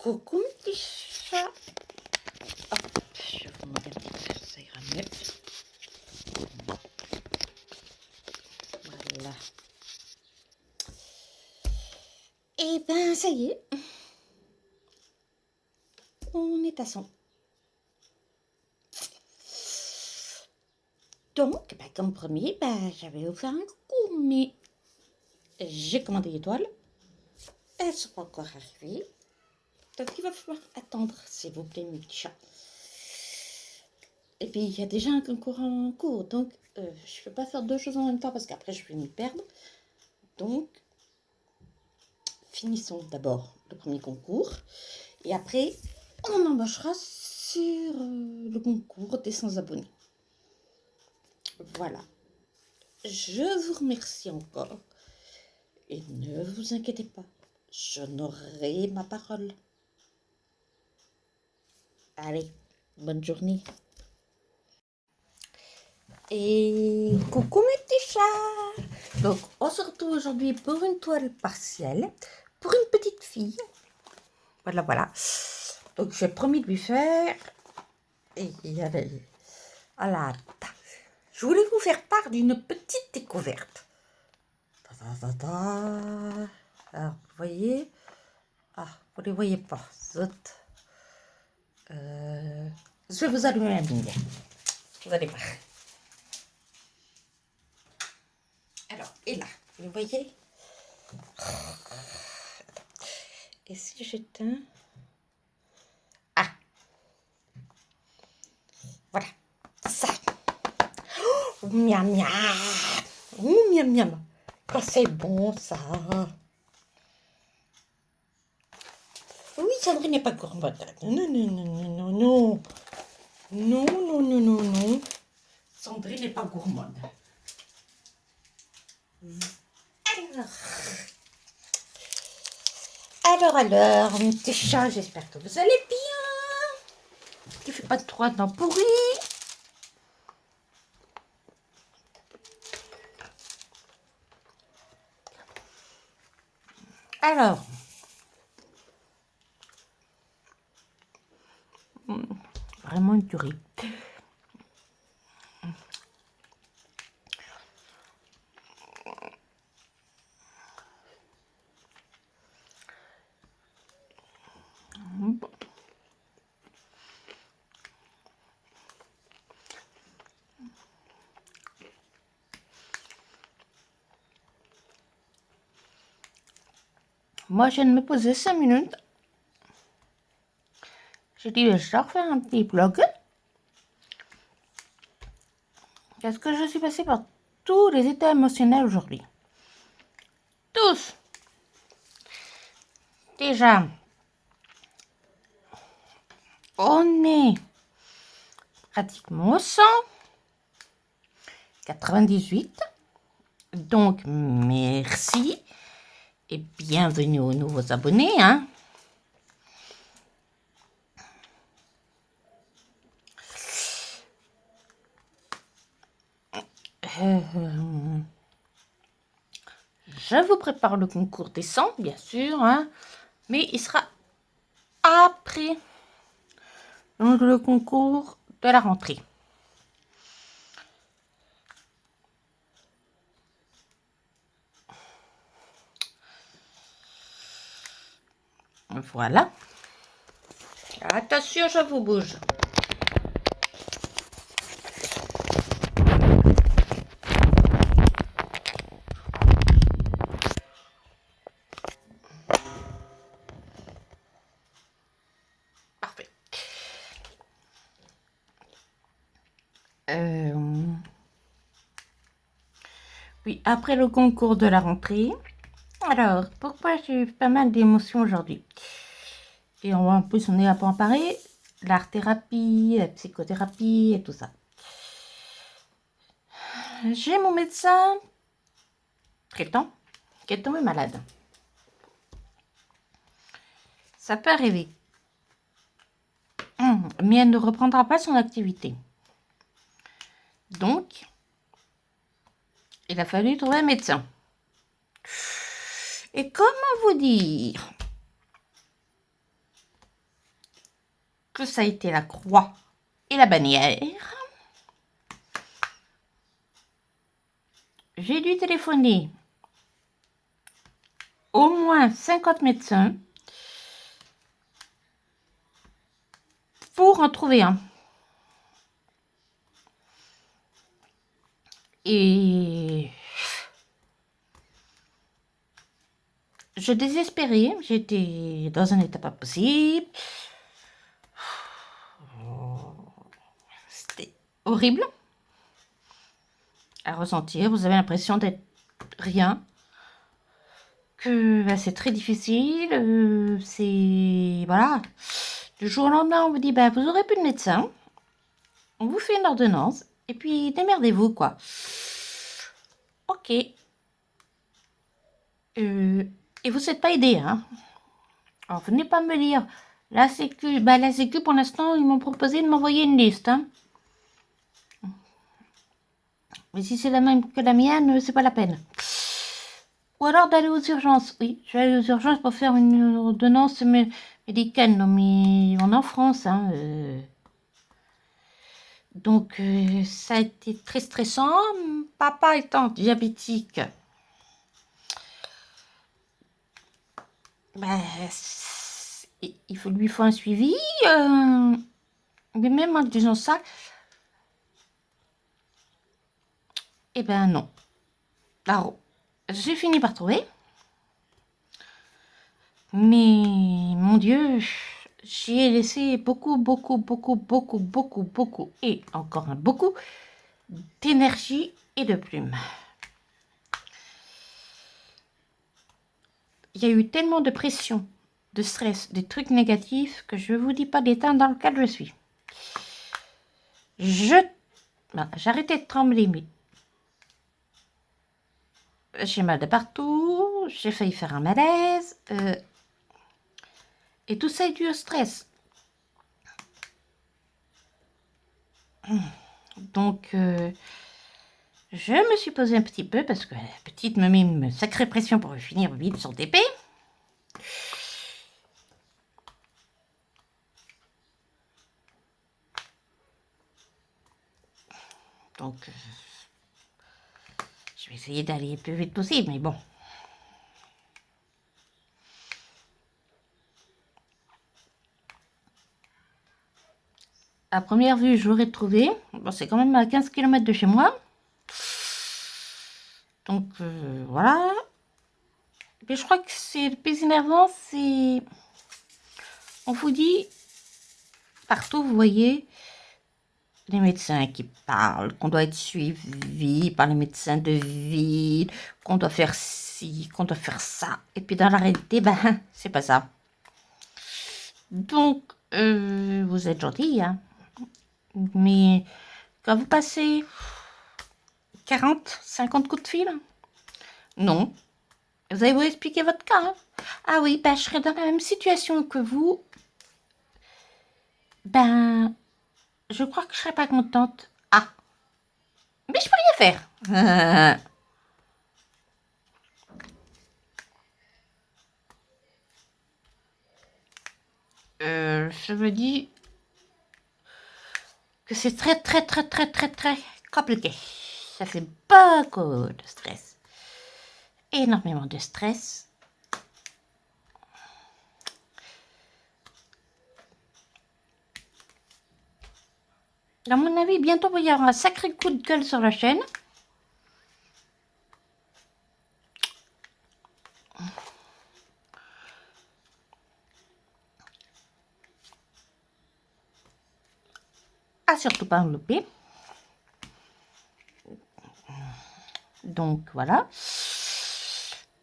Coucou mon petit chat. Hop, je vais vous montrer un petit peu, ça ira mieux. Voilà. Et ben ça y est, on est à 100. Donc, comme promis, j'avais offert un coucou, mais j'ai commandé l'étoile. Elles ne sont pas encore arrivées. Donc il va falloir attendre, s'il vous plaît, mes petits chats. Et puis il y a déjà un concours en cours, donc je ne peux pas faire deux choses en même temps parce qu'après je vais m'y perdre. Donc, finissons d'abord le premier concours et après on embauchera sur le concours des 100 abonnés. Voilà. Je vous remercie encore et ne vous inquiétez pas, j'honorerai ma parole. Allez, bonne journée. Et coucou mes petits chats. Donc on se retrouve aujourd'hui pour une toile partielle pour une petite fille. Voilà. Donc j'ai promis de lui faire. Et voilà. Je voulais vous faire part d'une petite découverte. Alors vous voyez. Ah, vous les voyez pas. Zut. Je vais vous allumer la lumière. Vous allez voir. Alors, et là, vous voyez? Et si j'éteins? Ah! Voilà, ça! Oh, miam miam! Oh, miam miam! Oh, c'est bon ça! Oui, Sandrine n'est pas gourmande. Non. Non. Sandrine n'est pas gourmande. Alors, mes petits chats, j'espère que vous allez bien. Tu fais pas de trois dents pourries. Alors, vraiment une tuerie. Moi, je viens de me poser 5 minutes. J'ai dit, je vais refaire un petit vlog. Parce que je suis passée par tous les états émotionnels aujourd'hui. Tous. Déjà, on est pratiquement au 100. 98. Donc, merci. Et bienvenue aux nouveaux abonnés. Hein. Je vous prépare le concours des 100, bien sûr. Hein, mais il sera après le concours de la rentrée. Voilà. Attention, je vous bouge. Parfait. Oui, après le concours de la rentrée. Alors, pourquoi j'ai eu pas mal d'émotions aujourd'hui? Et en plus, on est à point paré, l'art-thérapie, la psychothérapie et tout ça. J'ai mon médecin traitant qui est tombé malade. Ça peut arriver. Mais elle ne reprendra pas son activité. Donc, il a fallu trouver un médecin. Et comment vous dire? que ça a été la croix et la bannière. J'ai dû téléphoner au moins 50 médecins pour en trouver un. Et je désespérais, j'étais dans un état pas possible. C'était horrible à ressentir. Vous avez l'impression d'être rien, que bah, c'est très difficile. C'est voilà. Du jour au lendemain, on vous dit bah, vous aurez plus de médecin. On vous fait une ordonnance et puis démerdez-vous quoi. Ok. Et vous n'êtes pas aidé, hein. Alors, venez pas me dire, la Sécu, pour l'instant, ils m'ont proposé de m'envoyer une liste, hein. Mais si c'est la même que la mienne, c'est pas la peine. Ou alors d'aller aux urgences. Oui, je vais aller aux urgences pour faire une ordonnance médicale. Non, mais on est en France, hein. Donc, ça a été très stressant. Papa étant diabétique, ben, lui faut un suivi. Mais même en disant ça, eh ben non. Alors, j'ai fini par trouver. Mais, mon Dieu, j'y ai laissé beaucoup, et encore un beaucoup, d'énergie et de plumes. Il y a eu tellement de pression, de stress, des trucs négatifs que je ne vous dis pas l'état dans lequel je suis. J'arrêtais de trembler, mais j'ai mal de partout, j'ai failli faire un malaise, et tout ça est dû au stress. Donc, je me suis posée un petit peu parce que la petite me met une sacrée pression pour finir vite son TP. Donc, je vais essayer d'aller le plus vite possible, mais bon. À première vue, j'aurais trouvé. Bon, c'est quand même à 15 km de chez moi. Donc, voilà. Mais je crois que c'est le plus énervant, c'est... On vous dit, partout, vous voyez, les médecins qui parlent, qu'on doit être suivi par les médecins de ville, qu'on doit faire ci, qu'on doit faire ça. Et puis dans la réalité, ben, c'est pas ça. Donc, vous êtes gentil, hein. Mais quand vous passez 40, 50 coups de fil, non. Vous allez vous expliquer votre cas, hein. Ah oui, ben, je serais dans la même situation que vous. Ben, je crois que je serais pas contente. Ah, mais je peux rien faire. Je me dis que c'est très compliqué. Ça fait beaucoup de stress. Énormément de stress. À mon avis, bientôt il va y avoir un sacré coup de gueule sur la chaîne. À surtout pas en louper. Donc voilà.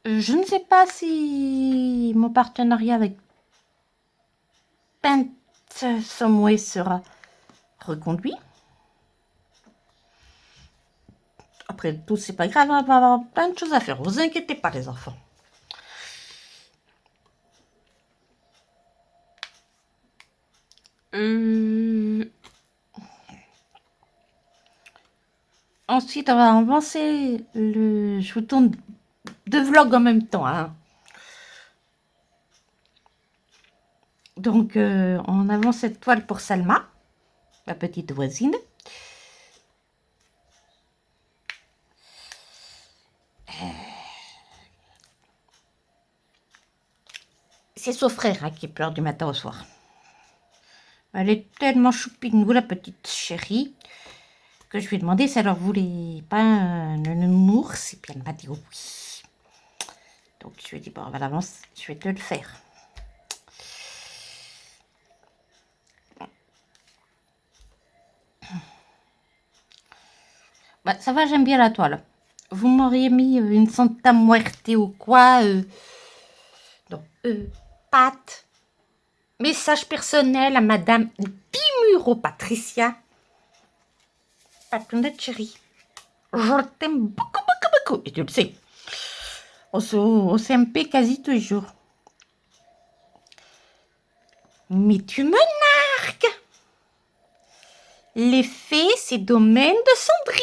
Je ne sais pas si mon partenariat avec Someway sera reconduit. Après tout, c'est pas grave, on va avoir plein de choses à faire. Vous inquiétez pas, les enfants. Ensuite, on va avancer le... Je vous tourne deux vlogs en même temps, hein. Donc, on avance cette toile pour Salma, ma petite voisine. C'est son frère hein, qui pleure du matin au soir. Elle est tellement choupinou, la petite chérie, que je lui ai demandé si elle leur voulait pas un nounours. Et puis elle m'a dit oui. Donc je lui ai dit, bon, on va l'avance, je vais te le faire. Bah, ça va, j'aime bien la toile. Vous m'auriez mis une Santa Muerte ou quoi non, Pat. Message personnel à Madame Dimuro Patricia. Patounette chérie, je t'aime beaucoup, beaucoup, beaucoup. Et tu le sais. On s'aime quasi toujours. Mais tu me nargues. Les fées, c'est domaine de Sandrine.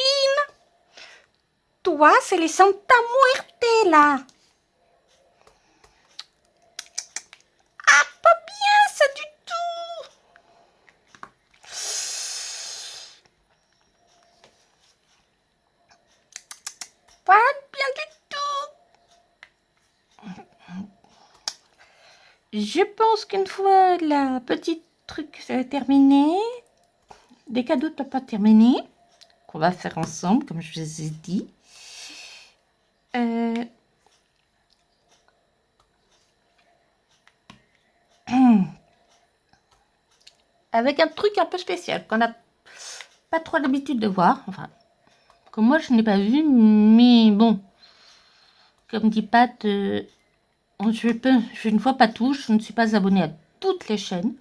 Toi, c'est les Santa Muerte, là. Ah, pas bien, ça du tout. Pas bien du tout. Je pense qu'une fois la petite truc terminé, des cadeaux de papa terminés, qu'on va faire ensemble, comme je vous ai dit. Avec un truc un peu spécial qu'on n'a pas trop l'habitude de voir, enfin, que moi je n'ai pas vu, mais bon, comme dit Pat, je ne vois pas tout, je ne suis pas abonnée à toutes les chaînes.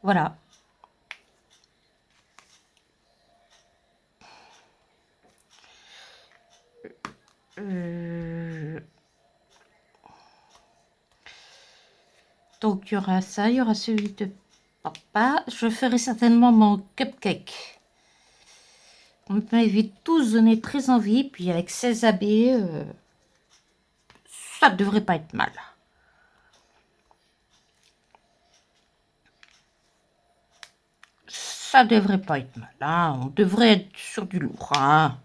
Voilà. Donc il y aura ça, il y aura celui de papa. Je ferai certainement mon cupcake. On m'avait tous donné très envie, puis avec 16 AB, ça devrait pas être mal. Ça devrait pas être mal, hein. On devrait être sur du lourd, hein.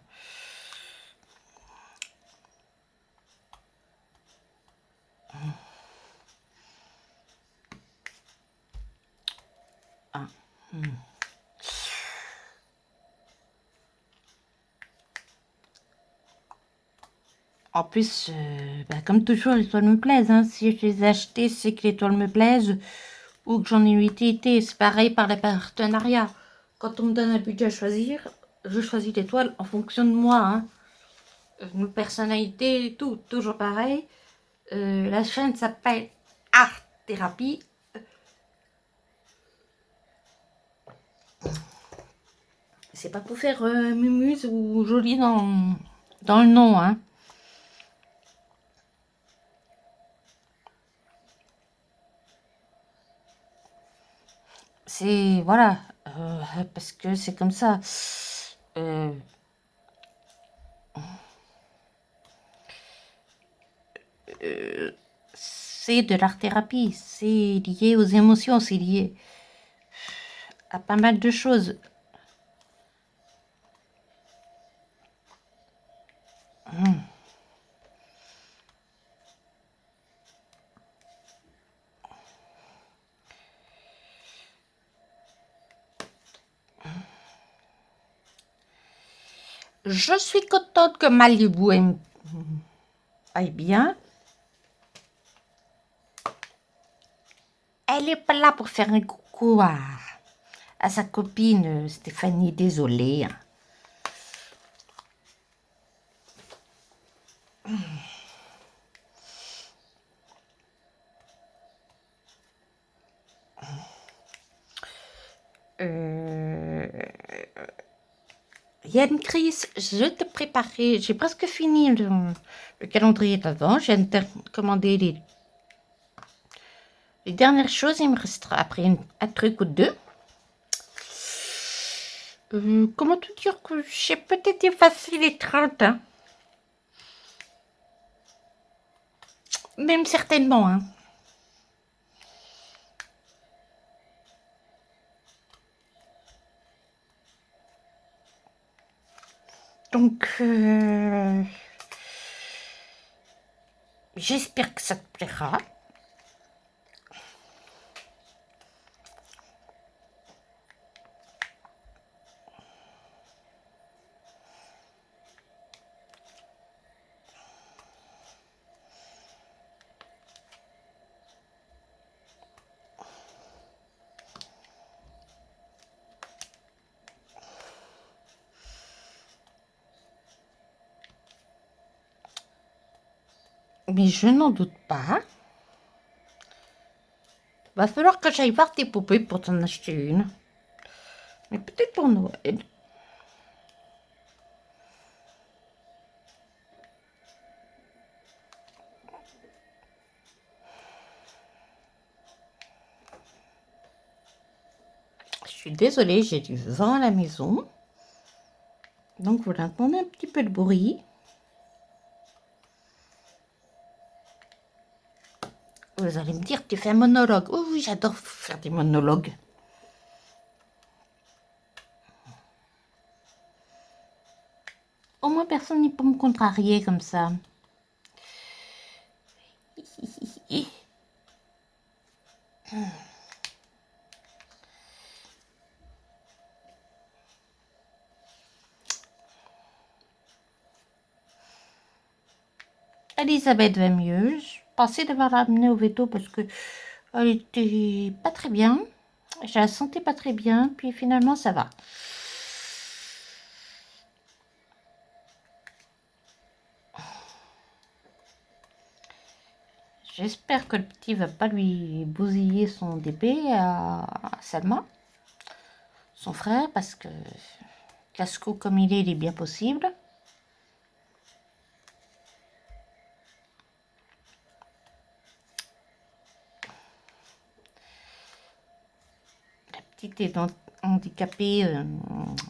En plus, comme toujours, les toiles me plaisent. Hein. Si je les ai achetées, c'est que les toiles me plaisent ou que j'en ai une utilité. C'est pareil par les partenariats. Quand on me donne un budget à choisir, je choisis les toiles en fonction de moi. Hein. Une personnalité et tout, toujours pareil. La chaîne s'appelle Art Thérapie. C'est pas pour faire mumuse ou joli dans le nom. Hein. C'est voilà, parce que c'est comme ça. C'est de l'art-thérapie, c'est lié aux émotions, c'est lié à pas mal de choses. Je suis contente que Malibu aille bien. Elle est pas là pour faire un coucou à sa copine Stéphanie, désolée. Hein. Yann Chris, je te préparais, j'ai presque fini le calendrier d'avant, je viens de commander les dernières choses, il me restera après un truc ou deux. Comment te dire que j'ai peut-être effacé les 30, hein. Même certainement, hein. Donc, j'espère que ça te plaira. Mais je n'en doute pas. Va falloir que j'aille voir tes poupées pour t'en acheter une. Mais peut-être pour Noël. Je suis désolée, j'ai du vent à la maison. Donc voilà, on a un petit peu de bruit. Vous allez me dire, tu fais un monologue. Oh oui, j'adore faire des monologues. Au moins, personne n'est pour me contrarier comme ça. Elisabeth va mieux. Je pensais devoir l'amener au veto parce que elle était pas très bien. Je la sentais pas très bien, puis finalement ça va. J'espère que le petit va pas lui bousiller son DP à Salma, son frère, parce que casse-cou comme il est bien possible. La petite est handicapée,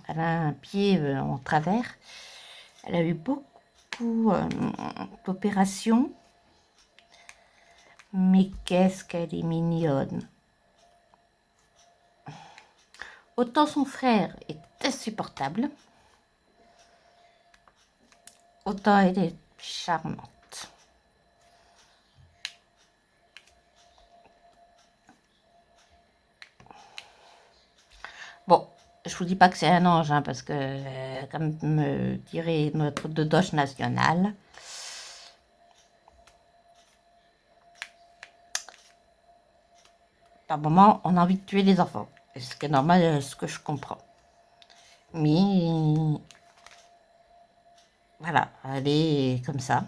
elle a un pied en travers. Elle a eu beaucoup d'opérations. Mais qu'est-ce qu'elle est mignonne. Autant son frère est insupportable, autant elle est charmante. Bon, je vous dis pas que c'est un ange, hein, parce que, comme me dirait notre dodoche nationale, par moment, on a envie de tuer les enfants. Ce qui est normal, ce que je comprends. Mais voilà, elle est comme ça.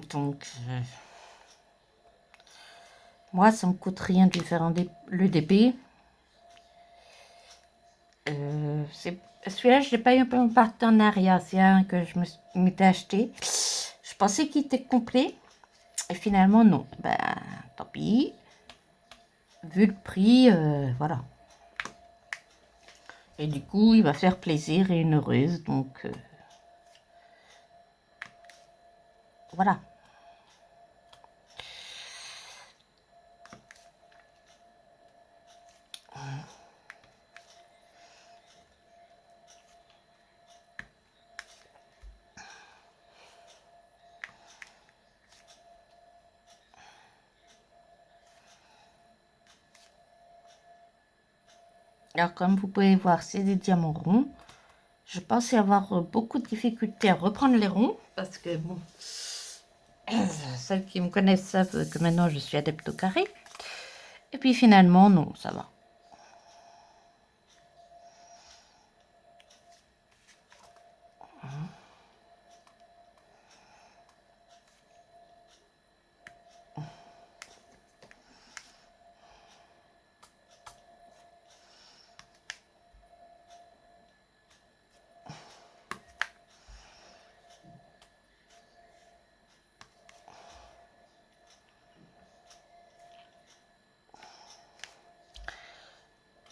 Donc, moi, ça me coûte rien de lui faire le DP. Celui-là, je l'ai pas eu en partenariat. C'est un que je m'étais acheté. Je pensais qu'il était complet. Et finalement, non. Ben, tant pis. Vu le prix, voilà. Et du coup, il va faire plaisir et une heureuse. Donc, voilà. Alors, comme vous pouvez voir, c'est des diamants ronds. Je pensais avoir beaucoup de difficultés à reprendre les ronds. Parce que, bon, celles qui me connaissent savent que maintenant, je suis adepte au carré. Et puis finalement, non, ça va.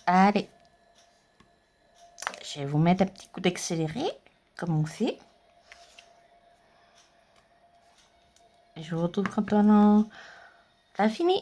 Allez. Je vais vous mettre un petit coup d'accéléré, comme on fait. je vous retrouve quand on a fini.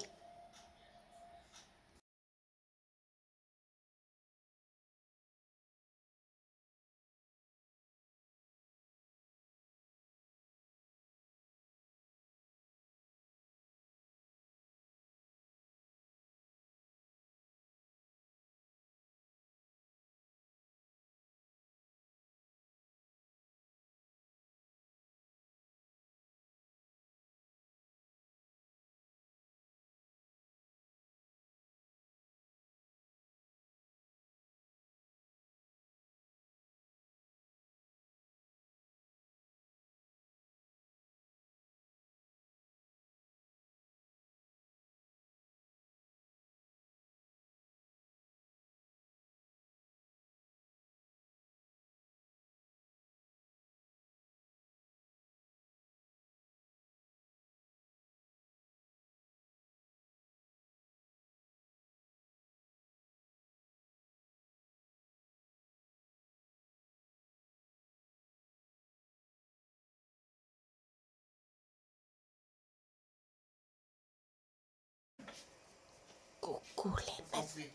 Coucou les amis.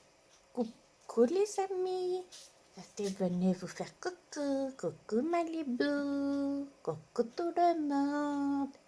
Coucou les amis. Venez vous faire coucou. Coucou Malibu. Coucou tout le monde.